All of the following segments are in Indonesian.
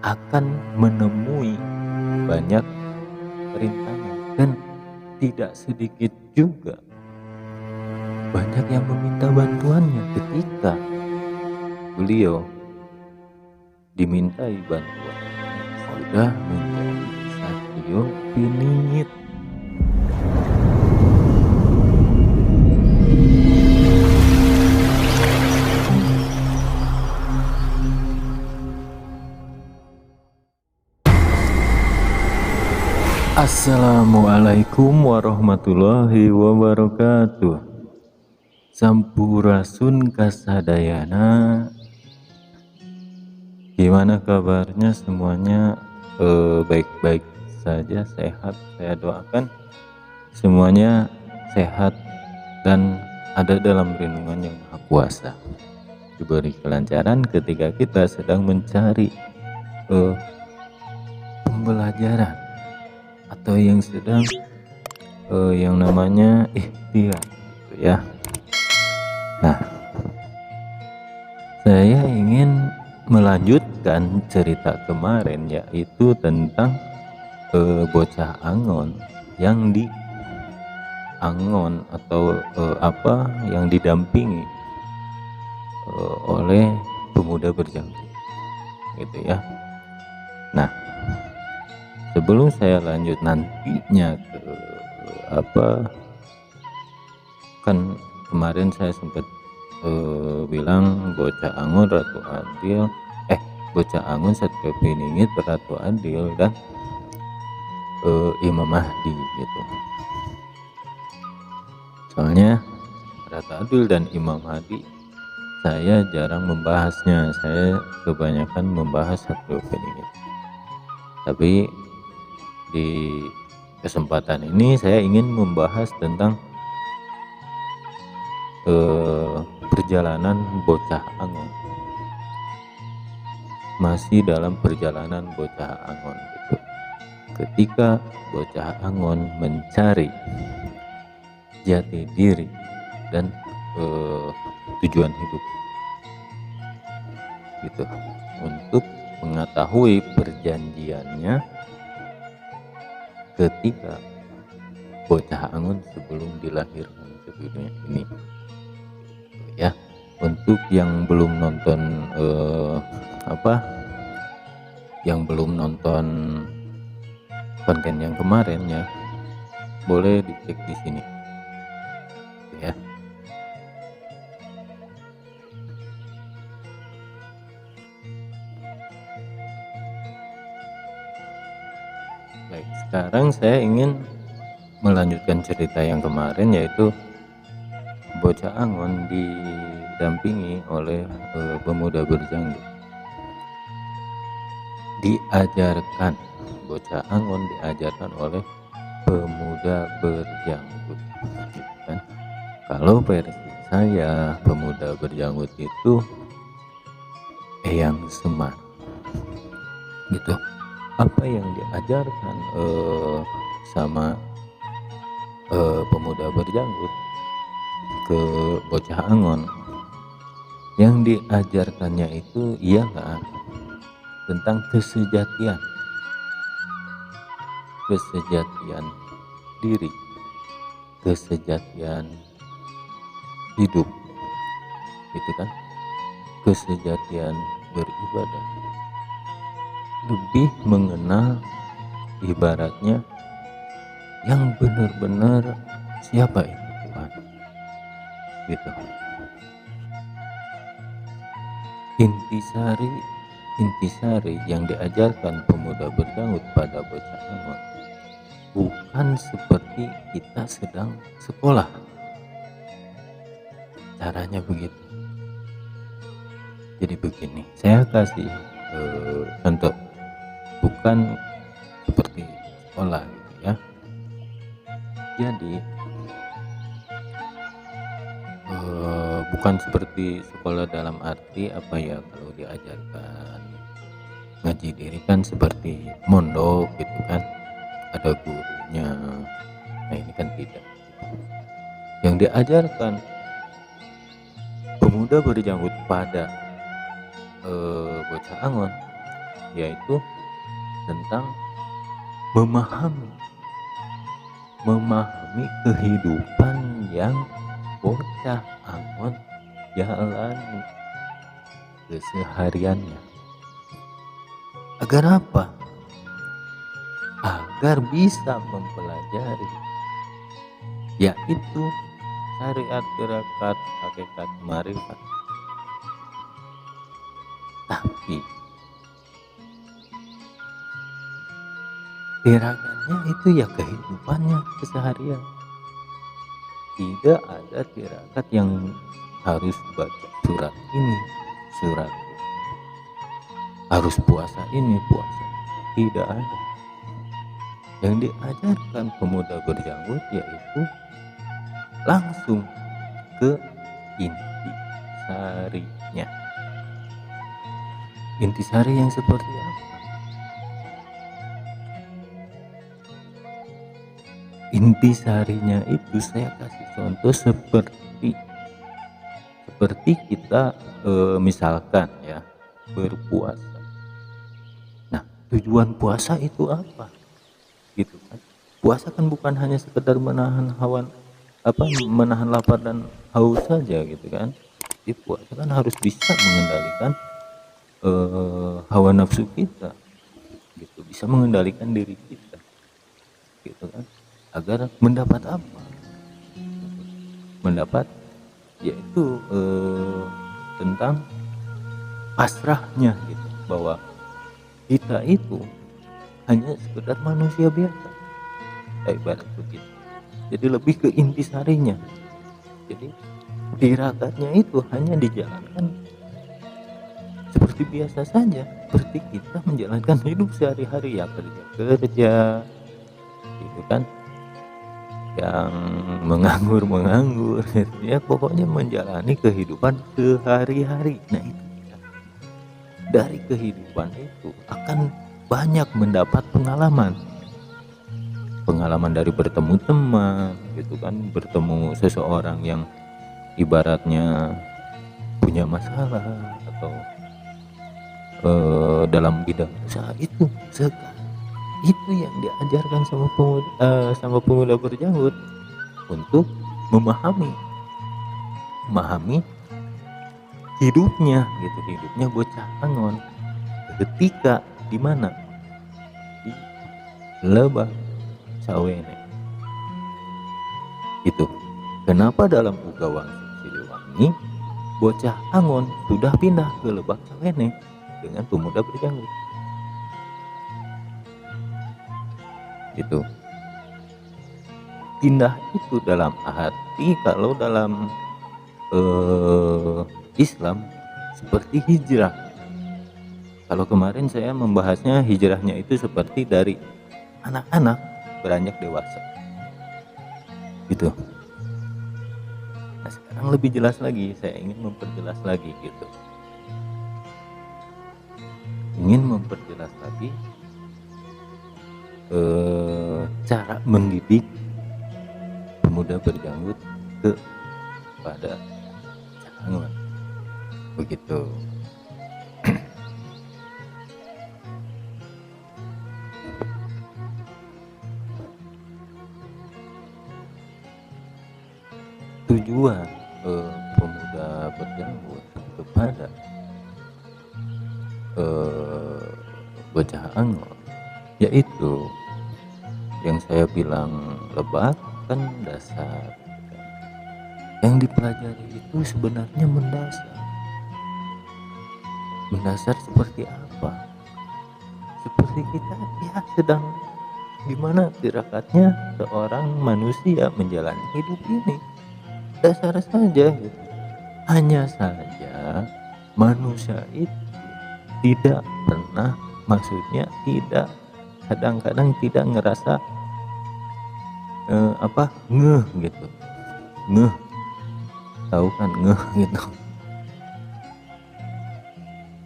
akan menemui banyak rintangan, dan tidak sedikit juga banyak yang meminta bantuannya ketika beliau dimintai bantuan sudah menjadi satrio piningit. Assalamualaikum warahmatullahi wabarakatuh. Sampurasun kasadayana. Gimana kabarnya semuanya? Baik-baik saja, sehat. Saya doakan semuanya sehat dan ada dalam lindungan yang Maha Kuasa. Diberi kelancaran ketika kita sedang mencari pembelajaran atau yang sedang yang namanya ikhtiar, gitu ya. Nah, saya ingin melanjutkan cerita kemarin, yaitu tentang bocah Angon yang di Angon atau yang didampingi oleh pemuda berjanggut, gitu ya. Nah, sebelum saya lanjut nantinya ke kan kemarin saya sempat bilang bocah Angon Ratu Adil, bocah Angon Satrio Piningit Ratu Adil dan Imam Mahdi gitu. Soalnya Ratu Adil dan Imam Mahdi saya jarang membahasnya, saya kebanyakan membahas Satrio Piningit. Tapi di kesempatan ini saya ingin membahas tentang perjalanan bocah Angon, masih dalam perjalanan bocah Angon gitu. Ketika bocah Angon mencari jati diri dan tujuan hidup gitu, untuk mengetahui perjanjiannya ketika bocah Angon sebelum dilahirkan ke dunia ini ya. Untuk yang belum nonton yang belum nonton konten yang kemarin ya, boleh dicek di sini ya. Baik, sekarang saya ingin melanjutkan cerita yang kemarin, yaitu bocah Angon didampingi oleh pemuda berjanggut. Bocah Angon diajarkan oleh pemuda berjanggut gitu kan. Kalau versi saya, pemuda berjanggut itu Eyang Semar gitu. Apa yang diajarkan sama pemuda berjanggut ke bocah Angon, yang diajarkannya itu ialah tentang kesejatian diri, kesejatian hidup gitu kan, kesejatian beribadah, lebih mengenal ibaratnya yang benar-benar siapa itu Tuhan gitu. Intisari yang diajarkan pemuda berjanggut pada bocah Angon bukan seperti kita sedang sekolah, caranya begitu. Jadi begini, saya kasih contoh, bukan seperti sekolah gitu ya. Jadi bukan seperti sekolah dalam arti kalau diajarkan ngaji diri kan seperti mondok gitu kan, ada gurunya. Nah ini kan tidak. Yang diajarkan pemuda berjanggut pada bocah Angon yaitu tentang memahami memahami kehidupan yang bocah Angon jalani kesehariannya. Agar apa? Agar bisa mempelajari, yaitu syariat tirakat hakikat marifat. Tapi tirakatnya itu ya kehidupannya keseharian. Tidak ada tirakat yang harus baca surat ini, surat itu, harus puasa ini, puasa itu. Tidak ada. Yang diajarkan pemuda berjanggut yaitu langsung ke inti sarinya. Intisari yang seperti apa? Intisarinya itu saya kasih contoh seperti kita misalkan ya berpuasa. Nah, tujuan puasa itu apa? Gitu kan. Puasa kan bukan hanya sekedar menahan menahan lapar dan haus saja gitu kan. Jadi puasa kan harus bisa mengendalikan hawa nafsu kita, gitu, bisa mengendalikan diri kita, gitu kan, agar mendapat apa? Mendapat yaitu tentang pasrahnya, gitu, bahwa kita itu hanya sekedar manusia biasa, ibarat begitu. Jadi lebih ke intisarinya. Jadi tirakatnya itu hanya dijalankan seperti biasa saja, seperti kita menjalankan hidup sehari-hari, ya kerja gitu kan, yang menganggur ya pokoknya menjalani kehidupan sehari-hari. Nah itu dari kehidupan itu akan banyak mendapat pengalaman dari bertemu teman gitu kan, bertemu seseorang yang ibaratnya punya masalah atau dalam bidang usaha itu yang diajarkan sama pemuda berjanggut untuk memahami hidupnya, gitu, hidupnya bocah Angon ketika di mana, di Lebak Sawene. Itu kenapa dalam Ugawang Siliwangi bocah Angon sudah pindah ke Lebak Sawene dengan pemuda berjanggut. Itu pindah itu dalam arti, kalau dalam Islam seperti hijrah. Kalau kemarin saya membahasnya hijrahnya itu seperti dari anak-anak beranjak dewasa, gitu. Nah sekarang lebih jelas lagi, saya ingin memperjelas lagi, gitu. Ingin memperjelas lagi cara mendidik pemuda berjanggut kepada Angon, begitu. Tujuan pemuda berjanggut kepada bocah Angon yaitu yang saya bilang Lebak kan dasar, yang dipelajari itu sebenarnya mendasar seperti apa? Seperti kita ya sedang gimana tirakatnya seorang manusia menjalani hidup ini, dasar saja, gitu. Hanya saja manusia itu tidak pernah, maksudnya tidak, kadang-kadang tidak ngerasa ngeh, gitu, ngeh, tahu kan ngeh, gitu,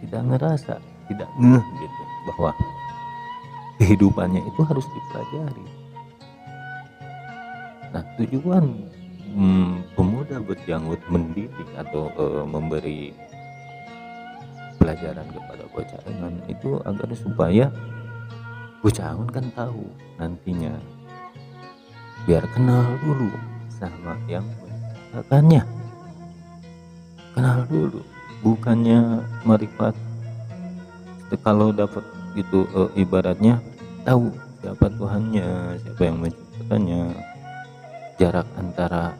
tidak ngerasa, tidak ngeh, gitu, bahwa kehidupannya itu harus dipelajari. Nah tujuan pemuda berjanggut mendidik atau memberi pelajaran kepada bocah Angon itu agar supaya bocah Angon kan tahu nantinya, biar kenal dulu sama yang menciptakannya, kenal dulu, bukannya marifat kalau dapat gitu, ibaratnya tahu siapa Tuhannya, siapa yang menciptakannya, jarak antara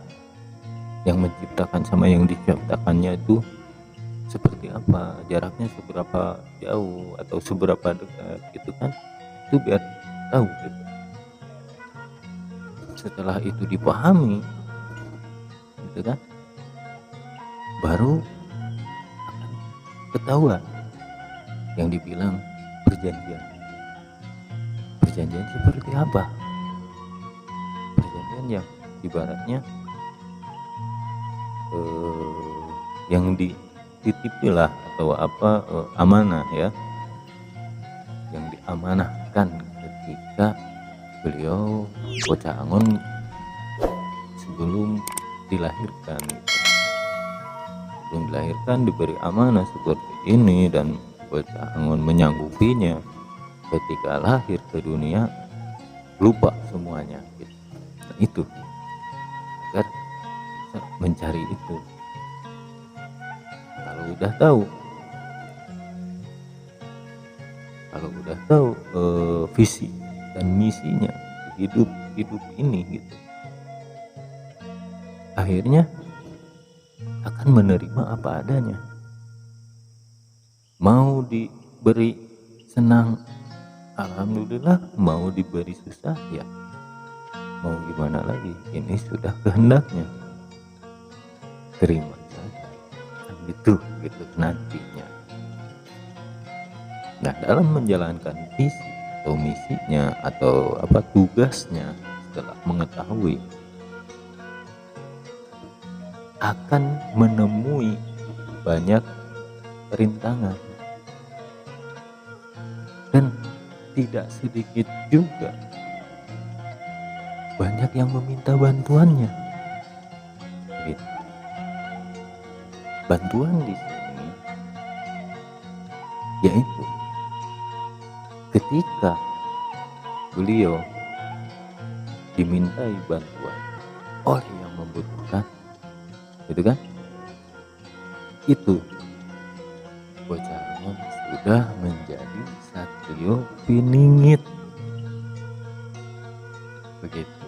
yang menciptakan sama yang diciptakannya itu seperti apa, jaraknya seberapa jauh atau seberapa dekat gitu kan, itu biar tahu gitu. Setelah itu dipahami gitu kan, baru akan ketahuan yang dibilang perjanjian. Perjanjian seperti apa? Perjanjian yang ibaratnya yang dititipilah atau apa, amanah ya, yang diamanahkan ketika beliau bocah Angon sebelum dilahirkan. Sebelum dilahirkan diberi amanah seperti ini dan bocah Angon menyanggupinya. Ketika lahir ke dunia lupa semuanya gitu. Nah, itu agar bisa mencari itu. Kalau udah tahu visi dan misinya hidup ini gitu, akhirnya akan menerima apa adanya. Mau diberi senang, alhamdulillah. Mau diberi susah, ya mau gimana lagi, ini sudah kehendaknya, terima saja kan gitu nantinya. Nah, dalam menjalankan visi atau misinya atau apa tugasnya, setelah mengetahui akan menemui banyak rintangan, dan tidak sedikit juga banyak yang meminta bantuannya gitu. Bantuan di sini yaitu ketika beliau dimintai bantuan oleh yang membutuhkan gitu kan, itu bocah Angon sudah menjadi satrio piningit begitu.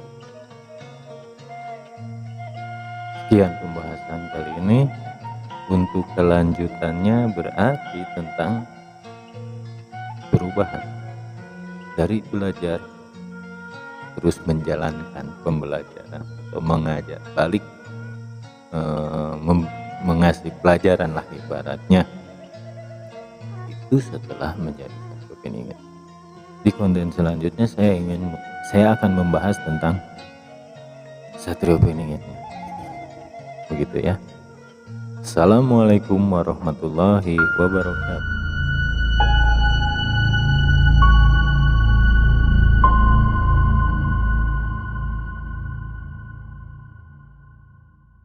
Sekian pembahasan kali ini. Untuk kelanjutannya berarti tentang perubahan dari belajar terus menjalankan pembelajaran atau mengajar balik, mengasih pelajaran lah ibaratnya, itu setelah menjadi satrio piningit. Di konten selanjutnya saya akan membahas tentang satrio piningitnya begitu ya. Assalamualaikum warahmatullahi wabarakatuh.